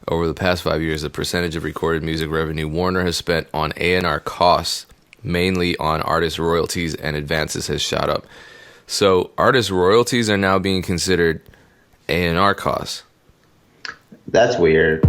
Over the past 5 years, the percentage of recorded music revenue Warner has spent on A&R costs, mainly on artist royalties and advances, has shot up. So artist royalties are now being considered A&R costs. That's weird.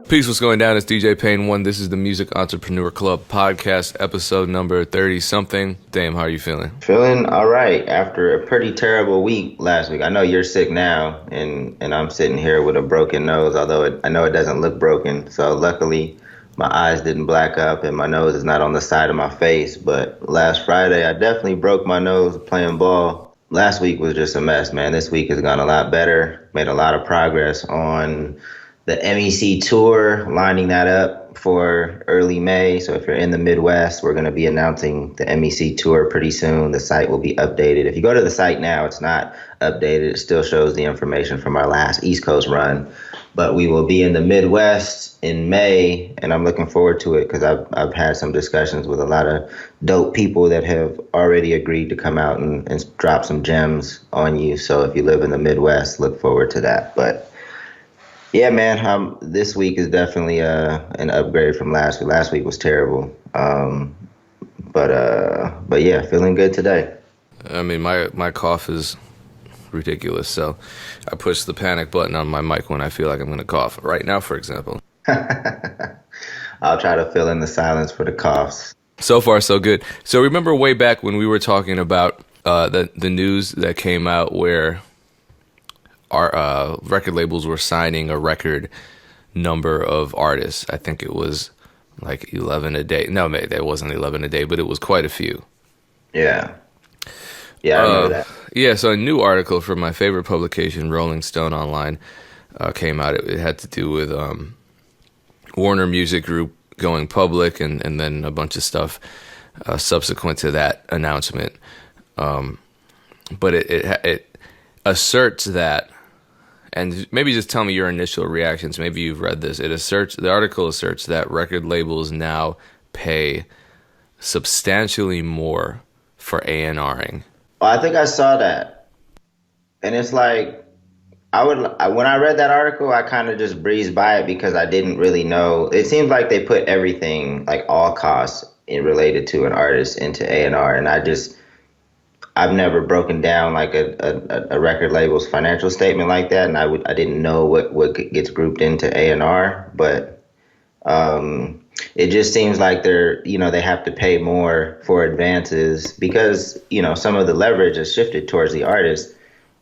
Peace, what's going down? It's DJ Payne 1. This is the Music Entrepreneur Club podcast, episode number 30-something. Damn, how are you feeling? Feeling all right after a pretty terrible week last week. I know you're sick now, and I'm sitting here with a broken nose, although I know it doesn't look broken. So luckily, my eyes didn't black up and my nose is not on the side of my face. But last Friday, I definitely broke my nose playing ball. Last week was just a mess, man. This week has gone a lot better. Made a lot of progress on the MEC tour, lining that up for early May. So if you're in the Midwest, we're going to be announcing the MEC tour pretty soon. The site will be updated. If you go to the site now, it's not updated. It still shows the information from our last East Coast run. But we will be in the Midwest in May, and I'm looking forward to it because I've had some discussions with a lot of dope people that have already agreed to come out and drop some gems on you. So if you live in the Midwest, look forward to that. But yeah, man, this week is definitely an upgrade from last week. Last week was terrible. But yeah, feeling good today. I mean, my cough is ridiculous, so I push the panic button on my mic when I feel like I'm going to cough. Right now, for example. I'll try to fill in the silence for the coughs. So far, so good. So remember way back when we were talking about the news that came out where our record labels were signing a record number of artists. I think it was like 11 a day. No, it wasn't 11 a day, but it was quite a few. Yeah. Yeah, I remember that. Yeah, so a new article from my favorite publication, Rolling Stone Online, came out. It had to do with Warner Music Group going public and then a bunch of stuff subsequent to that announcement. But it asserts that, and maybe just tell me your initial reactions. Maybe you've read this. The article asserts that record labels now pay substantially more for A&Ring. I think I saw that, and it's like when I read that article, I kind of just breezed by it because I didn't really know. It seems like they put everything, like all costs related to an artist, into A&R, and I've never broken down like a record label's financial statement like that, and I didn't know what gets grouped into A&R, but it just seems like they have to pay more for advances because some of the leverage has shifted towards the artist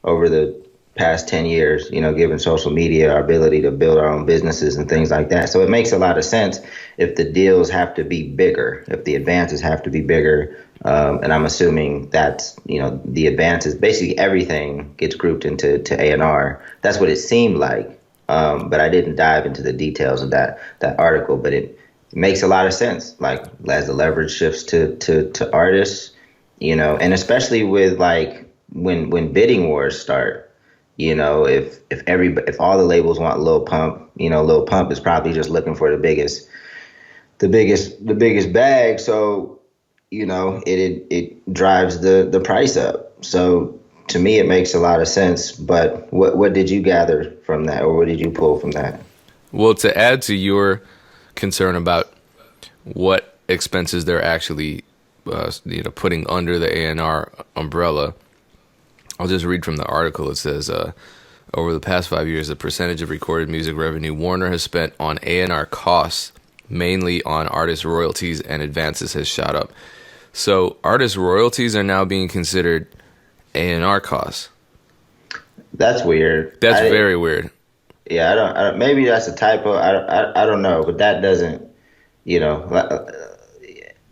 over the past 10 years, given social media, our ability to build our own businesses and things like that. So it makes a lot of sense if the deals have to be bigger, if the advances have to be bigger. And I'm assuming that, the advances, basically everything gets grouped into A&R. That's what it seemed like. But I didn't dive into the details of that article, but it makes a lot of sense. Like as the leverage shifts to artists, and especially with like when bidding wars start, if all the labels want Lil Pump, Lil Pump is probably just looking for the biggest bag. So, it drives the price up. So to me, it makes a lot of sense. But what did you gather from that, or what did you pull from that? Well, to add to your concern about what expenses they're actually, putting under the A&R umbrella, I'll just read from the article. It says, over the past 5 years, the percentage of recorded music revenue Warner has spent on A&R costs, mainly on artist royalties and advances, has shot up. So artist royalties are now being considered A&R costs. That's weird. That's very weird. Yeah, I don't. Maybe that's a typo. I don't know, but that doesn't.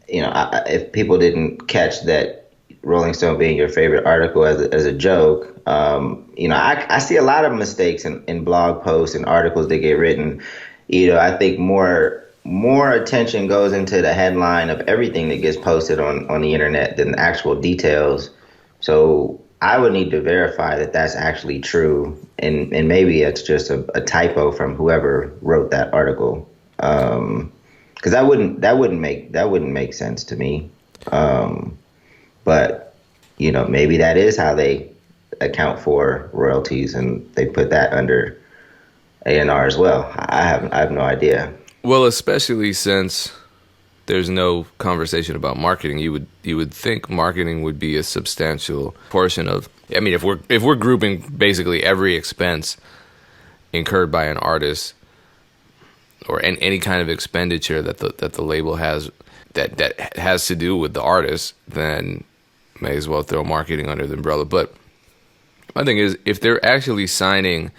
If people didn't catch that Rolling Stone being your favorite article as a joke, I see a lot of mistakes in blog posts and articles that get written. I think more attention goes into the headline of everything that gets posted on the internet than the actual details. So I would need to verify that that's actually true, and maybe it's just a typo from whoever wrote that article. Because that wouldn't make sense to me. But maybe that is how they account for royalties, and they put that under A&R as well. I have no idea. Well, especially since there's no conversation about marketing, you would think marketing would be a substantial portion of. I mean, if we're grouping basically every expense incurred by an artist, or any kind of expenditure that the label has that has to do with the artist, then may as well throw marketing under the umbrella. But my thing is, if they're actually signing,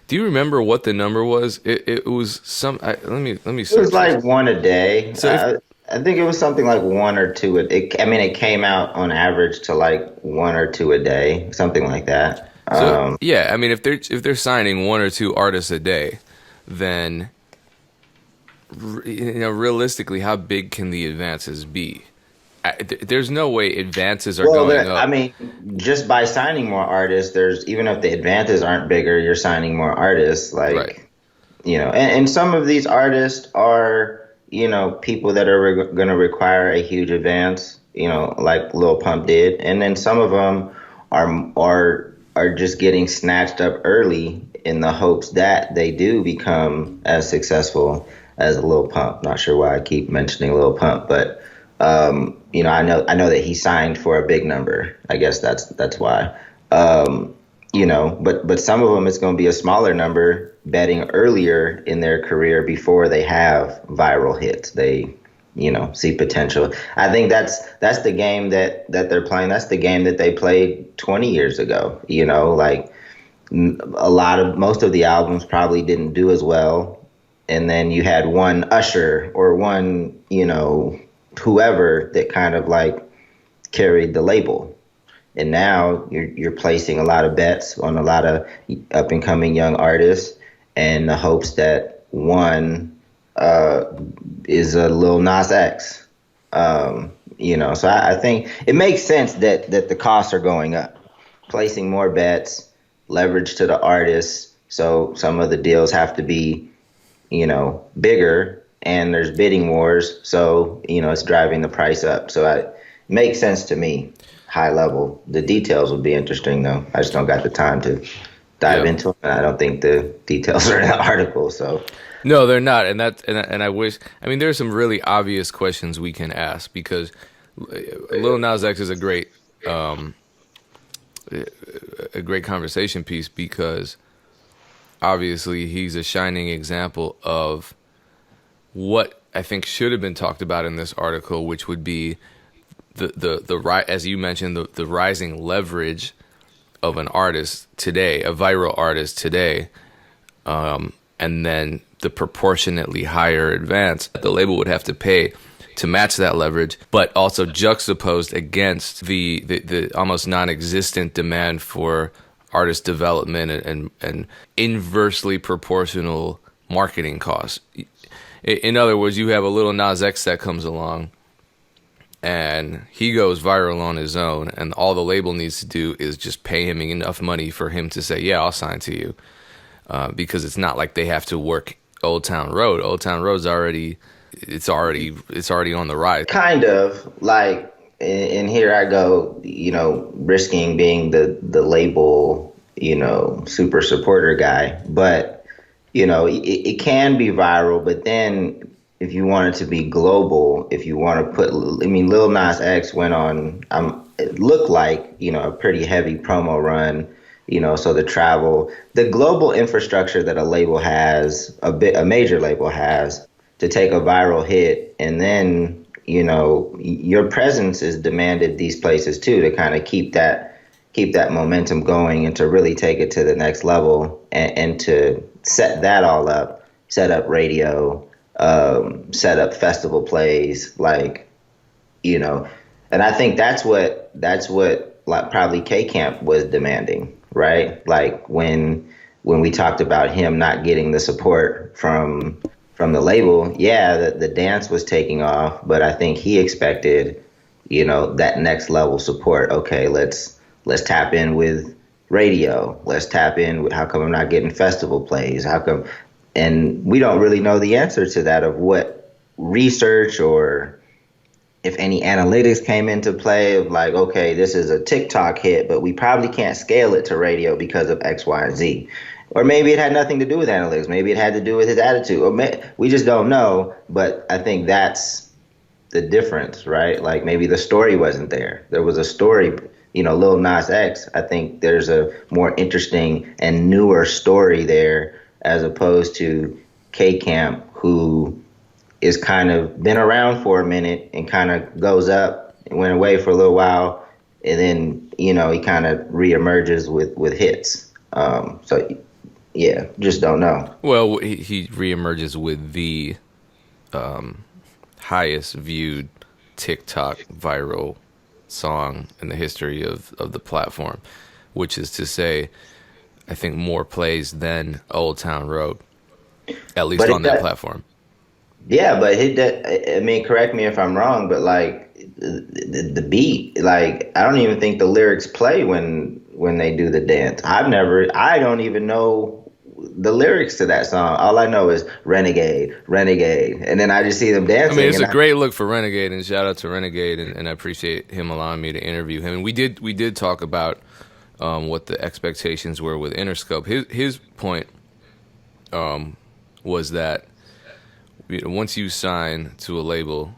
do you remember what the number was? It was some. Let me search. It was like one a day. So I think it was something like one or two. It came out on average to like one or two a day, something like that. So, yeah, I mean, if they're signing one or two artists a day, then realistically, how big can the advances be? There's no way advances are going up. I mean, just by signing more artists, even if the advances aren't bigger, you're signing more artists. Like, right. And some of these artists are, people that are going to require a huge advance, like Lil Pump did. And then some of them are just getting snatched up early in the hopes that they do become as successful as a Lil Pump. Not sure why I keep mentioning Lil Pump, but I know that he signed for a big number. I guess that's why. But some of them it's going to be a smaller number, betting earlier in their career before they have viral hits. They see potential. I think that's the game that they're playing. That's the game that they played 20 years ago. Like most of the albums probably didn't do as well. And then you had one Usher or one, whoever that kind of like carried the label. And now you're placing a lot of bets on a lot of up and coming young artists in the hopes that one is a Lil Nas X. So I think it makes sense that the costs are going up, placing more bets, leverage to the artists. So some of the deals have to be, bigger, and there's bidding wars. So, it's driving the price up. So it makes sense to me, high level. The details would be interesting, though. I just don't got the time to dive into it. I don't think the details are in the article. So no, they're not. And I wish. I mean, there's some really obvious questions we can ask, because Lil Nas X is a great conversation piece, because obviously he's a shining example of what I think should have been talked about in this article, which would be the as you mentioned, the rising leverage of an artist today, a viral artist today, and then the proportionately higher advance that the label would have to pay to match that leverage, but also juxtaposed against the almost non-existent demand for artist development and inversely proportional marketing costs. In other words, you have a little Nas X that comes along and he goes viral on his own, and all the label needs to do is just pay him enough money for him to say, yeah, I'll sign to you. Because it's not like they have to work Old Town Road. Old Town Road's already on the rise. Kind of like, and here I go, risking being the label, super supporter guy. But, it can be viral. But then if you want it to be global, if you want to Lil Nas X went on, it looked like, a pretty heavy promo run. So the travel, the global infrastructure that a label has, a major label has, to take a viral hit, and then, your presence is demanded these places too, to kind of keep that momentum going and to really take it to the next level, and to set that all up, set up radio, set up festival plays, like, and I think that's what like probably K-Camp was demanding, right? Like when we talked about him not getting the support from the label, the dance was taking off, but I think he expected, that next level support. Okay, let's tap in with radio. Let's tap in with, how come I'm not getting festival plays? How come? And we don't really know the answer to that, of what research or if any analytics came into play of like, okay, this is a TikTok hit, but we probably can't scale it to radio because of X, Y, and Z. Or maybe it had nothing to do with analytics. Maybe it had to do with his attitude. We just don't know. But I think that's the difference, right? Like maybe the story wasn't there. There was a story, Lil Nas X. I think there's a more interesting and newer story there as opposed to K-Camp, who is kind of been around for a minute and kind of goes up and went away for a little while. And then, he kind of reemerges with hits. So, yeah, just don't know. Well, he reemerges with the highest viewed TikTok viral song in the history of the platform, which is to say, I think more plays than Old Town Road, at least on that platform. Yeah, but correct me if I'm wrong, but like the beat, like I don't even think the lyrics play when they do the dance. I don't even know the lyrics to that song. All I know is Renegade, Renegade, and then I just see them dancing. I mean, it's a great look for Renegade, and shout out to Renegade, and I appreciate him allowing me to interview him. And we did talk about what the expectations were with Interscope. His point was that once you sign to a label,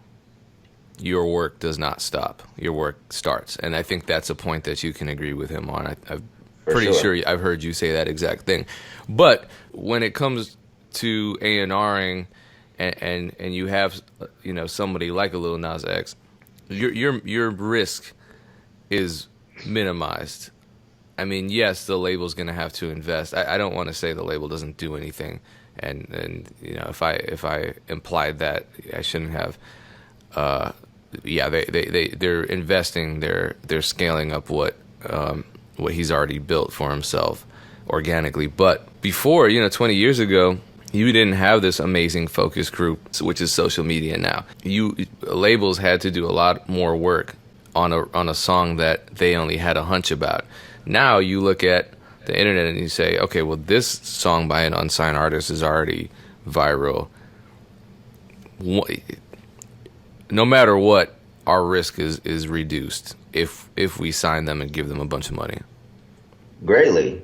your work does not stop. Your work starts. And I think that's a point that you can agree with him on. I'm pretty sure I've heard you say that exact thing. But when it comes to A&Ring and you have somebody like a Lil Nas X, your risk is minimized. I mean, yes, the label's going to have to invest. I don't want to say the label doesn't do anything. And if I implied that, I shouldn't have. They're investing. They're scaling up what he's already built for himself organically. But before, 20 years ago, you didn't have this amazing focus group, which is social media now. Labels had to do a lot more work on a song that they only had a hunch about. Now you look at the internet and you say, okay, well, this song by an unsigned artist is already viral. No matter what, our risk is reduced if we sign them and give them a bunch of money. Greatly.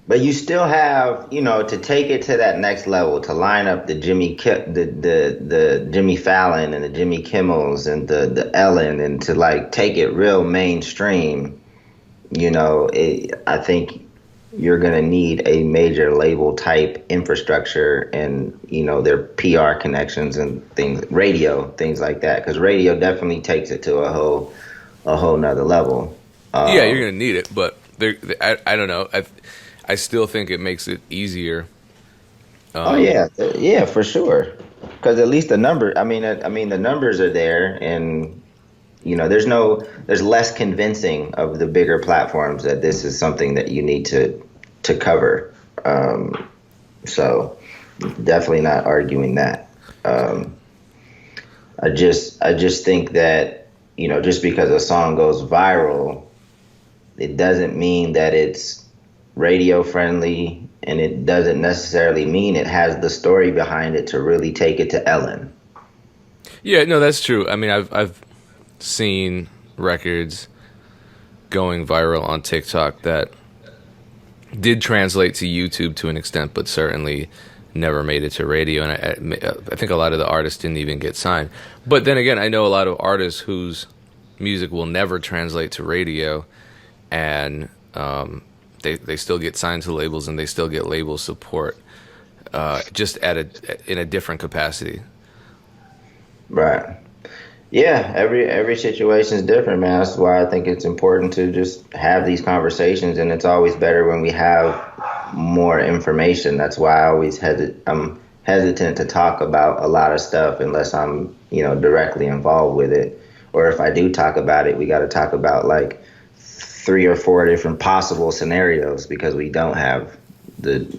But you still have, to take it to that next level, to line up the Jimmy Fallon and the Jimmy Kimmels and the Ellen, and to like take it real mainstream, I think you're going to need a major label type infrastructure and, their PR connections and things, radio, things like that. Because radio definitely takes it to a whole nother level. Yeah, you're going to need it. But I don't know. I still think it makes it easier. Yeah, for sure. Because at least the number, the numbers are there, and there's less convincing of the bigger platforms that this is something that you need to cover. So definitely not arguing that. I just think that, just because a song goes viral, it doesn't mean that it's radio friendly, and it doesn't necessarily mean it has the story behind it to really take it to Ellen. Yeah, no, that's true. I mean, I've seen records going viral on TikTok that did translate to YouTube to an extent, but certainly never made it to radio. And I think a lot of the artists didn't even get signed. But then again, I know a lot of artists whose music will never translate to radio, and they still get signed to labels, and they still get label support, just in a different capacity. Right. Yeah, every situation is different, man. That's why I think it's important to just have these conversations, and it's always better when we have more information. That's why I'm hesitant to talk about a lot of stuff unless I'm, directly involved with it. Or if I do talk about it, we got to talk about like 3 or 4 different possible scenarios because we don't have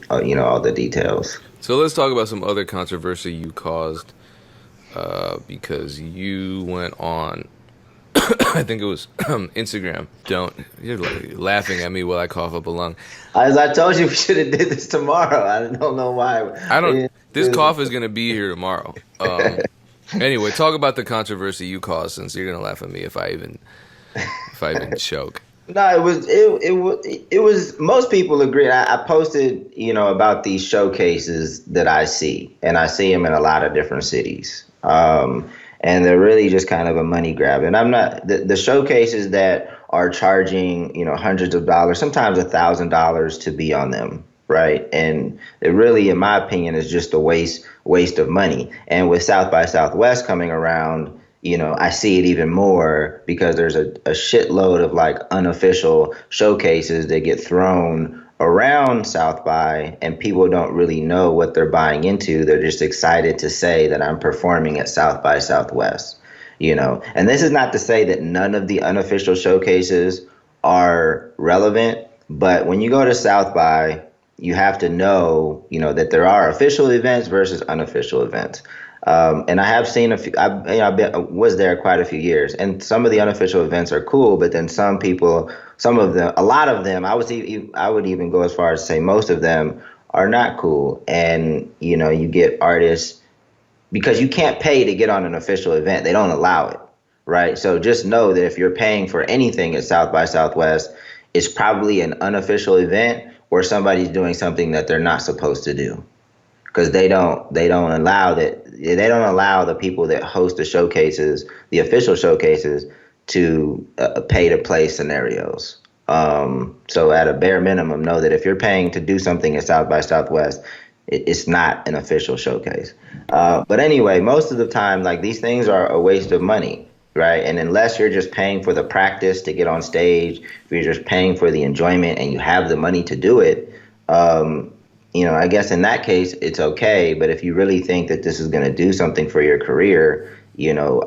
all the details. So let's talk about some other controversy you caused. Because you went on, I think it was Instagram. You're laughing at me while I cough up a lung. As I told you, we should have did this tomorrow. I don't know why. This cough is going to be here tomorrow. Anyway, talk about the controversy you caused, since you're gonna laugh at me if I even choke. No, it was most people agree. I posted, about these showcases that I see, and I see them in a lot of different cities. And they're really just kind of a money grab. And I'm not the showcases that are charging, hundreds of dollars, sometimes $1,000 to be on them, right? And it really, in my opinion, is just a waste of money. And with South by Southwest coming around, I see it even more because there's a shitload of like unofficial showcases that get thrown around South by, and people don't really know what they're buying into. They're just excited to say that I'm performing at South by Southwest, And this is not to say that none of the unofficial showcases are relevant, but when you go to South by, you have to know, that there are official events versus unofficial events. And I have seen a few. Was there quite a few years, and some of the unofficial events are cool. But then some people, a lot of them, I would even go as far as to say most of them are not cool. And you get artists because you can't pay to get on an official event; they don't allow it, right? So just know that if you're paying for anything at South by Southwest, it's probably an unofficial event or somebody's doing something that they're not supposed to do. Because they don't allow the people that host the showcases, the official showcases, to pay to play scenarios. So at a bare minimum, know that if you're paying to do something at South by Southwest, it's not an official showcase. But anyway, most of the time, like, these things are a waste of money, right? And unless you're just paying for the practice to get on stage, if you're just paying for the enjoyment and you have the money to do it, I guess in that case, it's okay. But if you really think that this is going to do something for your career,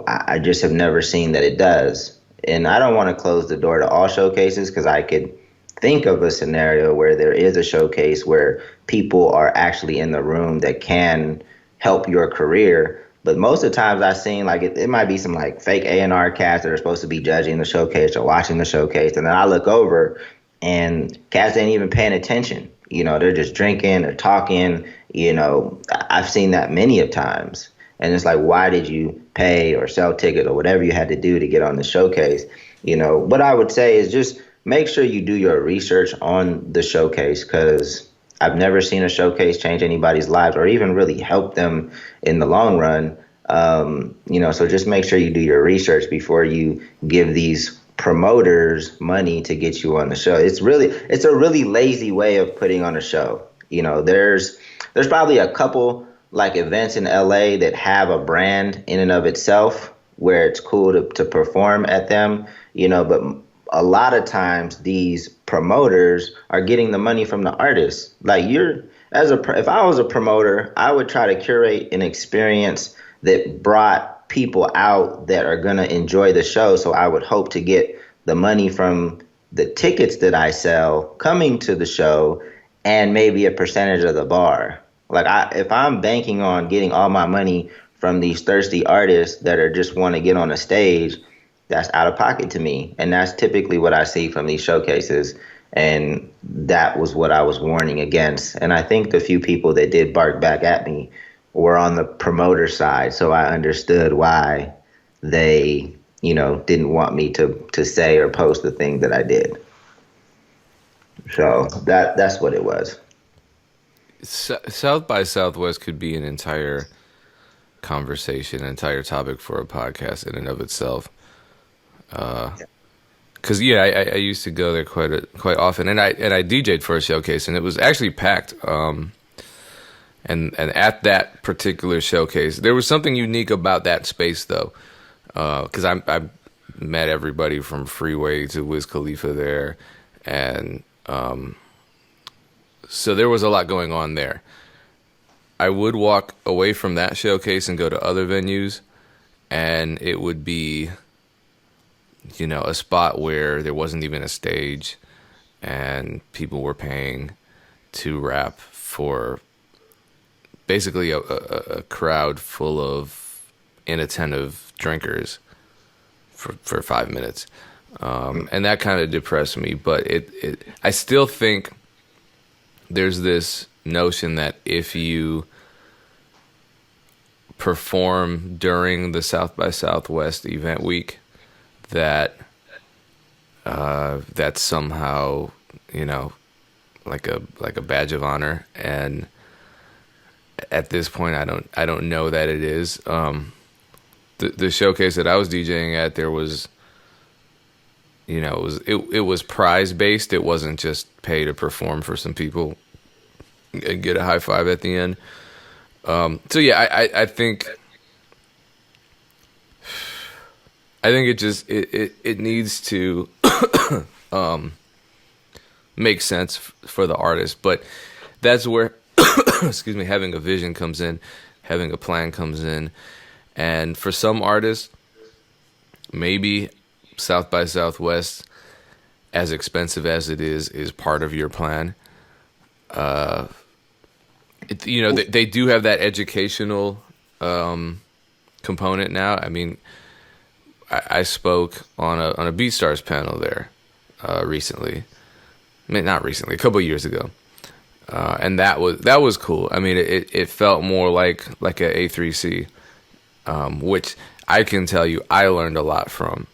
I just have never seen that it does. And I don't want to close the door to all showcases, because I could think of a scenario where there is a showcase where people are actually in the room that can help your career. But most of the times I've seen, like, it might be some like fake A&R cats that are supposed to be judging the showcase or watching the showcase. And then I look over and cats ain't even paying attention. They're just drinking or talking. I've seen that many of times. And it's like, why did you pay or sell tickets or whatever you had to do to get on the showcase? What I would say is just make sure you do your research on the showcase, because I've never seen a showcase change anybody's lives or even really help them in the long run. So just make sure you do your research before you give these promoters money to get you on the show. It's a really lazy way of putting on a show. There's probably a couple like events in LA that have a brand in and of itself where it's cool to perform at them, but a lot of times these promoters are getting the money from the artists. Like, if I was a promoter, I would try to curate an experience that brought people out that are going to enjoy the show. So I would hope to get the money from the tickets that I sell coming to the show and maybe a percentage of the bar. Like, if I'm banking on getting all my money from these thirsty artists that are just want to get on a stage, that's out of pocket to me. And that's typically what I see from these showcases. And that was what I was warning against. And I think the few people that did bark back at me were on the promoter side. So I understood why they, didn't want me to say or post the thing that I did. So that's what it was. South by Southwest could be an entire conversation, an entire topic for a podcast in and of itself. Because I used to go there quite often, and I DJ'd for a showcase, and it was actually packed. And at that particular showcase, there was something unique about that space, though, because I met everybody from Freeway to Wiz Khalifa there, and so there was a lot going on there. I would walk away from that showcase and go to other venues, and it would be, a spot where there wasn't even a stage, and people were paying to rap for basically a crowd full of inattentive drinkers for 5 minutes. And that kind of depressed me. But I still think there's this notion that if you perform during the South by Southwest event week, that's somehow, like a badge of honor. And at this point, I don't know that it is. The showcase that I was DJing at, there was, it was prize based. It wasn't just pay to perform for some people and get a high five at the end. So yeah, I think it just it needs to make sense for the artist, but that's where excuse me, having a vision comes in, having a plan comes in. And for some artists, maybe South by Southwest, as expensive as it is part of your plan. They do have that educational component now. I mean, I spoke on a Bestars panel there recently. I mean, not recently, a couple of years ago, and that was cool. I mean, it felt more like a A3C, which I can tell you I learned a lot from.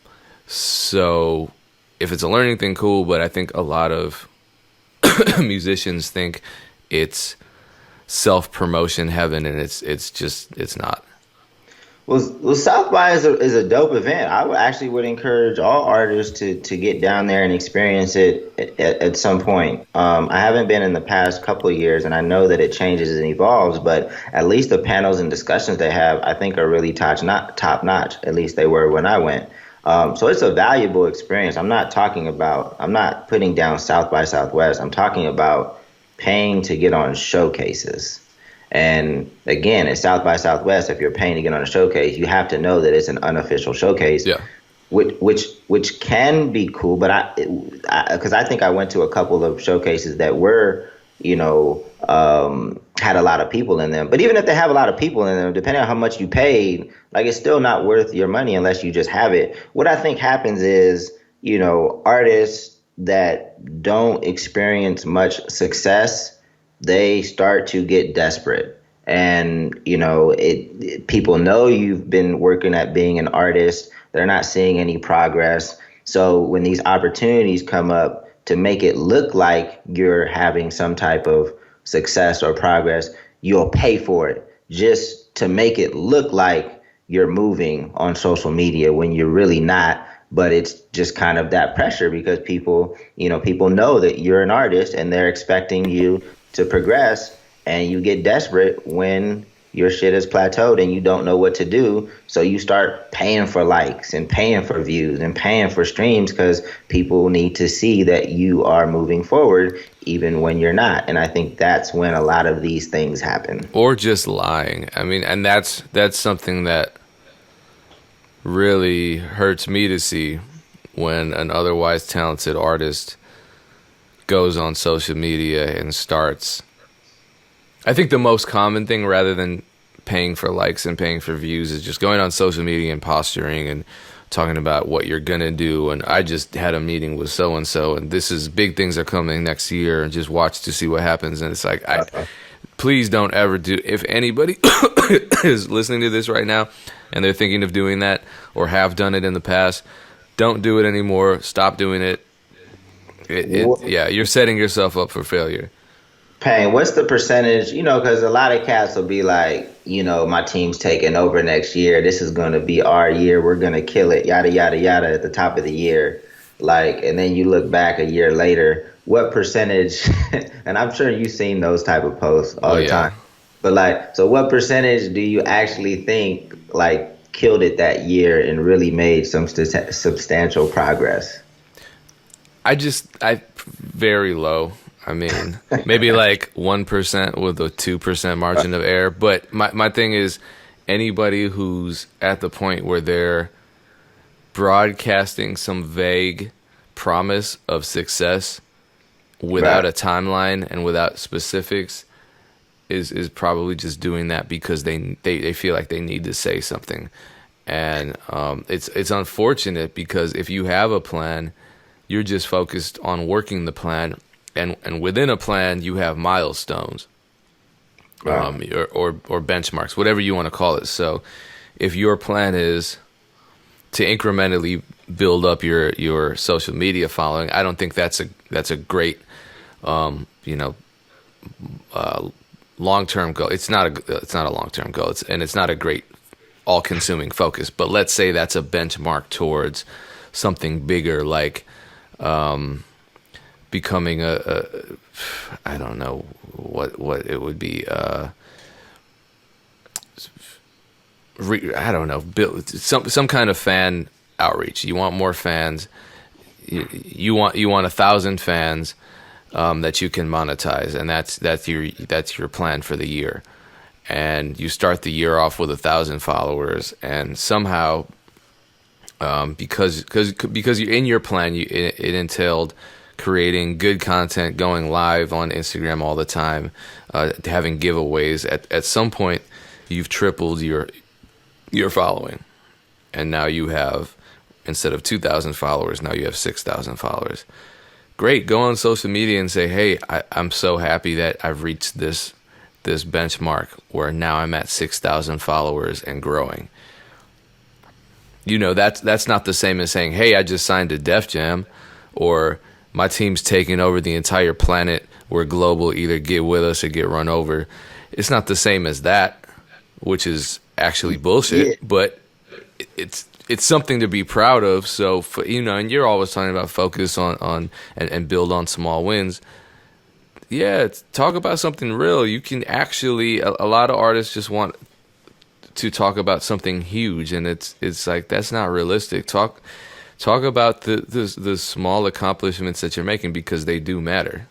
So if it's a learning thing, cool. But I think a lot of musicians think it's self-promotion heaven, and it's not. Well, South by is a dope event. I would encourage all artists to get down there and experience it at some point. I haven't been in the past couple of years, and I know that it changes and evolves, but at least the panels and discussions they have, I think, are really top notch. At least they were when I went. So it's a valuable experience. I'm not putting down South by Southwest. I'm talking about paying to get on showcases. And again, at South by Southwest, if you're paying to get on a showcase, you have to know that it's an unofficial showcase, yeah. which can be cool. But because I think I went to a couple of showcases that were, had a lot of people in them. But even if they have a lot of people in them, depending on how much you paid, like, it's still not worth your money unless you just have it. What I think happens is, artists that don't experience much success, they start to get desperate. And, people know you've been working at being an artist. They're not seeing any progress. So when these opportunities come up to make it look like you're having some type of success or progress, you'll pay for it just to make it look like you're moving on social media when you're really not. But it's just kind of that pressure because people know that you're an artist and they're expecting you to progress, and you get desperate when your shit is plateaued and you don't know what to do. So you start paying for likes and paying for views and paying for streams because people need to see that you are moving forward even when you're not. And I think that's when a lot of these things happen. Or just lying. I mean, and that's something that really hurts me to see when an otherwise talented artist goes on social media and starts. I think the most common thing, rather than paying for likes and paying for views, is just going on social media and posturing and talking about what you're gonna do. And I just had a meeting with so and so, and this is big things are coming next year, and just watch to see what happens. And it's like, please don't ever do. If anybody is listening to this right now and they're thinking of doing that or have done it in the past, don't do it anymore. Stop doing it. You're setting yourself up for failure. Payne, what's the percentage, because a lot of cats will be like, my team's taking over next year. This is going to be our year. We're going to kill it, yada, yada, yada, at the top of the year. Like, and then you look back a year later, what percentage, and I'm sure you've seen those type of posts all the time. But so what percentage do you actually think, killed it that year and really made some substantial progress? I very low. I mean, maybe 1% with a 2% margin of error. But my thing is, anybody who's at the point where they're broadcasting some vague promise of success without a timeline and without specifics is probably just doing that because they feel like they need to say something. And it's unfortunate because if you have a plan, you're just focused on working the plan, and within a plan you have milestones. or benchmarks, whatever you want to call it. So if your plan is to incrementally build up your social media following, I don't think that's a great long-term goal. It's not a long-term goal. It's not a great all-consuming focus. But let's say that's a benchmark towards something bigger, like becoming a I don't know what it would be. I don't know. Build some kind of fan outreach. You want more fans. You want 1,000 fans that you can monetize, and that's your plan for the year. And you start the year off with 1,000 followers, and somehow, because you're in your plan, it entailed creating good content, going live on Instagram all the time, having giveaways. At some point, you've tripled your following, and now you have, instead of 2,000 followers, now you have 6,000 followers. Great. Go on social media and say, hey, I'm so happy that I've reached this benchmark where now I'm at 6,000 followers and growing. That's not the same as saying, hey, I just signed to Def Jam, or my team's taking over the entire planet. We're global. Either get with us or get run over. It's not the same as that, which is actually bullshit. Yeah. But it's something to be proud of. So, and you're always talking about focus on and build on small wins. Yeah, talk about something real. You can actually, a lot of artists just want to talk about something huge, and it's like, that's not realistic. Talk about the small accomplishments that you're making, because they do matter.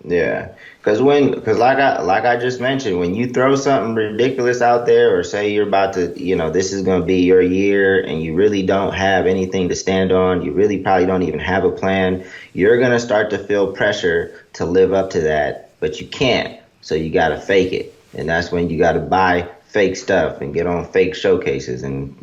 Yeah, because like I just mentioned, when you throw something ridiculous out there, or say you're about to, this is going to be your year, and you really don't have anything to stand on, you really probably don't even have a plan, you're going to start to feel pressure to live up to that, but you can't. So you got to fake it, and that's when you got to buy fake stuff and get on fake showcases, and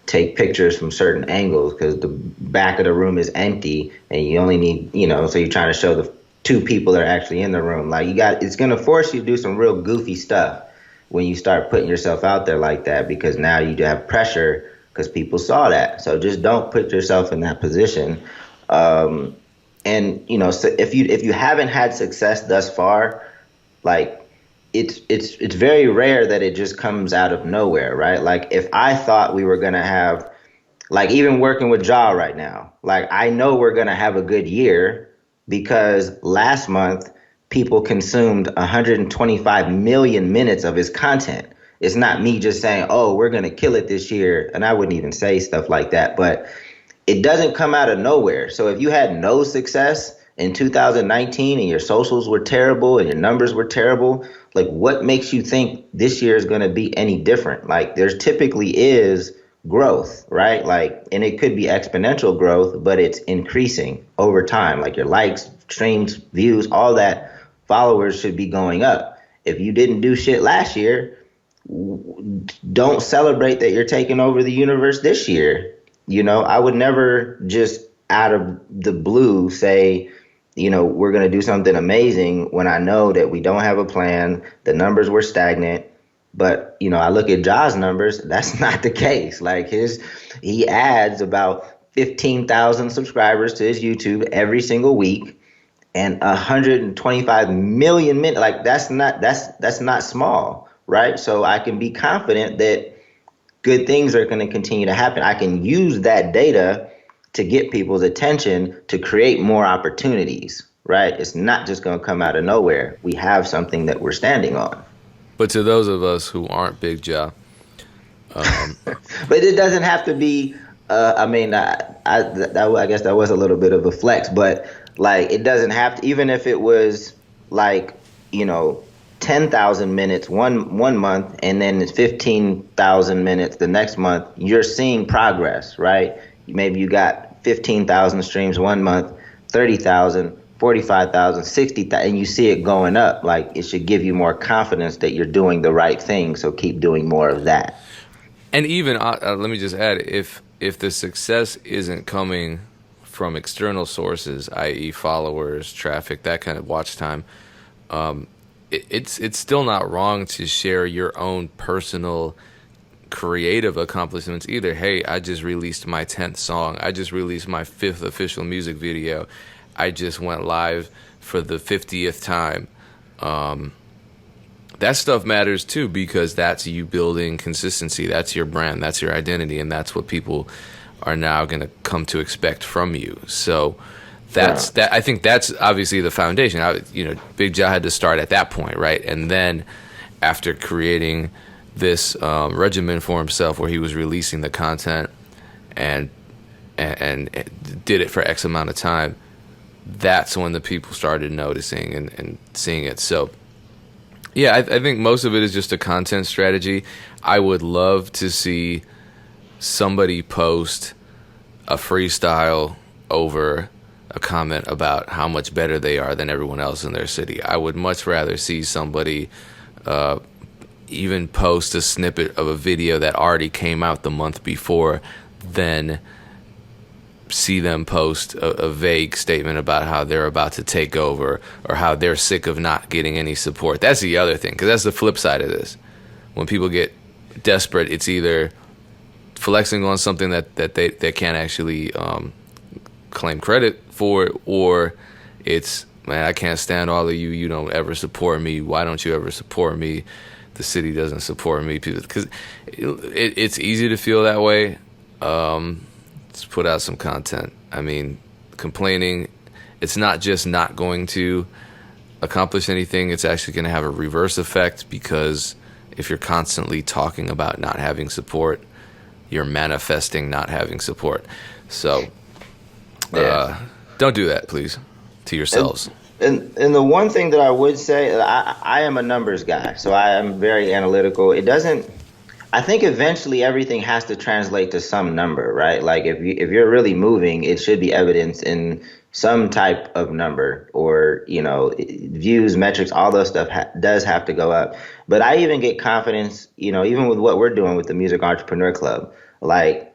take pictures from certain angles because the back of the room is empty, and you only need, so you're trying to show the two people that are actually in the room. Like, it's going to force you to do some real goofy stuff when you start putting yourself out there like that, because now you have pressure because people saw that. So just don't put yourself in that position. So if you haven't had success thus far, like, it's very rare that it just comes out of nowhere, right? Like, if I thought we were going to have, like, even working with Ja right now, like, I know we're going to have a good year because last month people consumed 125 million minutes of his content. It's not me just saying, oh, we're going to kill it this year. And I wouldn't even say stuff like that, but it doesn't come out of nowhere. So if you had no success in 2019 and your socials were terrible and your numbers were terrible, like, what makes you think this year is going to be any different? Like, there's typically is growth, right? Like, and it could be exponential growth, but it's increasing over time. Like, your likes, streams, views, all that, followers should be going up. If you didn't do shit last year, don't celebrate that you're taking over the universe this year. I would never just out of the blue say, we're going to do something amazing when I know that we don't have a plan. The numbers were stagnant. But, I look at Ja's numbers, that's not the case. Like, he adds about 15,000 subscribers to his YouTube every single week, and 125 million minutes. Like, that's not small, right? So I can be confident that good things are going to continue to happen. I can use that data to get people's attention to create more opportunities, right? It's not just going to come out of nowhere. We have something that we're standing on. But to those of us who aren't Big Ja, but it doesn't have to be. I guess that was a little bit of a flex, but like, it doesn't have to. Even if it was like 10,000 minutes one month, and then it's 15,000 minutes the next month, you're seeing progress, right? Maybe you got 15,000 streams one month, 30,000. 45,000, 60,000, and you see it going up. Like, it should give you more confidence that you're doing the right thing. So keep doing more of that. And even let me just add, if the success isn't coming from external sources, i.e., followers, traffic, that kind of watch time, it's still not wrong to share your own personal creative accomplishments either. Hey, I just released my 10th song. I just released my 5th official music video. I just went live for the 50th time. That stuff matters too, because that's you building consistency. That's your brand. That's your identity. And that's what people are now going to come to expect from you. So that. I think that's obviously the foundation. Big Ja had to start at that point, right? And then after creating this regimen for himself, where he was releasing the content and did it for X amount of time, that's when the people started noticing and seeing it. So yeah, I think most of it is just a content strategy. I would love to see somebody post a freestyle over a comment about how much better they are than everyone else in their city. I would much rather see somebody even post a snippet of a video that already came out the month before than see them post a vague statement about how they're about to take over or how they're sick of not getting any support. That's the other thing, because that's the flip side of this. When people get desperate, it's either flexing on something that they can't actually claim credit for, or it's, man, I can't stand all of you. You don't ever support me. Why don't you ever support me? The city doesn't support me. Because it's easy to feel that way. Let's put out some content. I mean, complaining, it's not just not going to accomplish anything. It's actually going to have a reverse effect, because if you're constantly talking about not having support, you're manifesting not having support. So don't do that, please, to yourselves. And the one thing that I would say, I am a numbers guy, so I am very analytical. I think eventually everything has to translate to some number, right? Like if you're really moving, it should be evidenced in some type of number, or views, metrics, all those stuff does have to go up. But I even get confidence, even with what we're doing with the Music Entrepreneur Club, like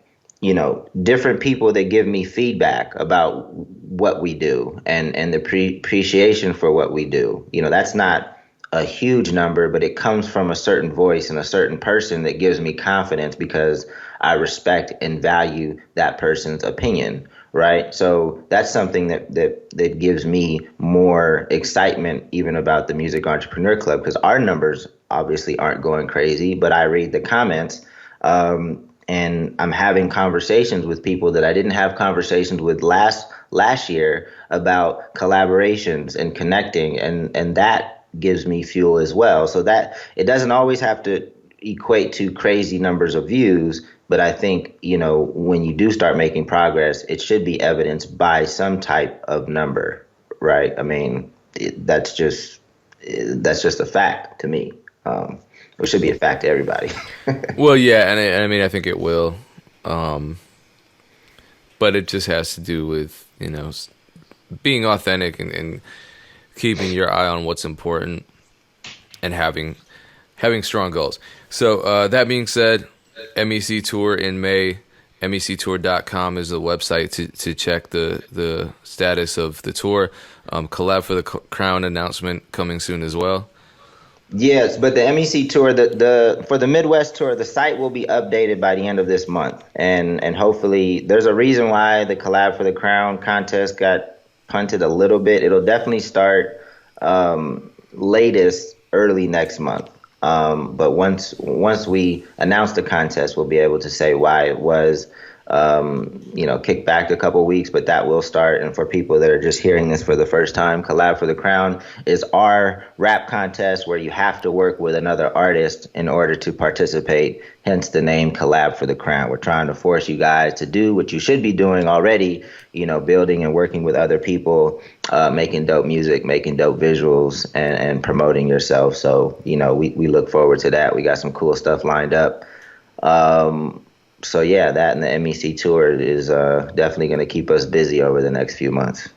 different people that give me feedback about what we do and the appreciation for what we do. That's not a huge number, but it comes from a certain voice and a certain person that gives me confidence, because I respect and value that person's opinion, right? So that's something that gives me more excitement even about the Music Entrepreneur Club, because our numbers obviously aren't going crazy, but I read the comments and I'm having conversations with people that I didn't have conversations with last year about collaborations and connecting, and that gives me fuel as well. So that it doesn't always have to equate to crazy numbers of views, but I think, when you do start making progress, it should be evidenced by some type of number, right? I mean, that's just a fact to me. It should be a fact to everybody. Well, yeah, and I mean, I think it will. But it just has to do with, being authentic and keeping your eye on what's important and having strong goals. So that being said, MEC Tour in May, MECTour.com is the website to check the status of the tour. Collab for the Crown announcement coming soon as well. Yes, but the MEC Tour, for the Midwest Tour, the site will be updated by the end of this month, and hopefully there's a reason why the Collab for the Crown contest got punted a little bit. It'll definitely start latest early next month. But once we announce the contest, we'll be able to say why it was kicked back a couple weeks, but that will start. And for people that are just hearing this for the first time, Collab for the Crown is our rap contest where you have to work with another artist in order to participate, hence the name Collab for the Crown. We're trying to force you guys to do what you should be doing already, building and working with other people, making dope music, making dope visuals, and promoting yourself. So, we look forward to that. We got some cool stuff lined up. So yeah, that and the MEC Tour is definitely going to keep us busy over the next few months.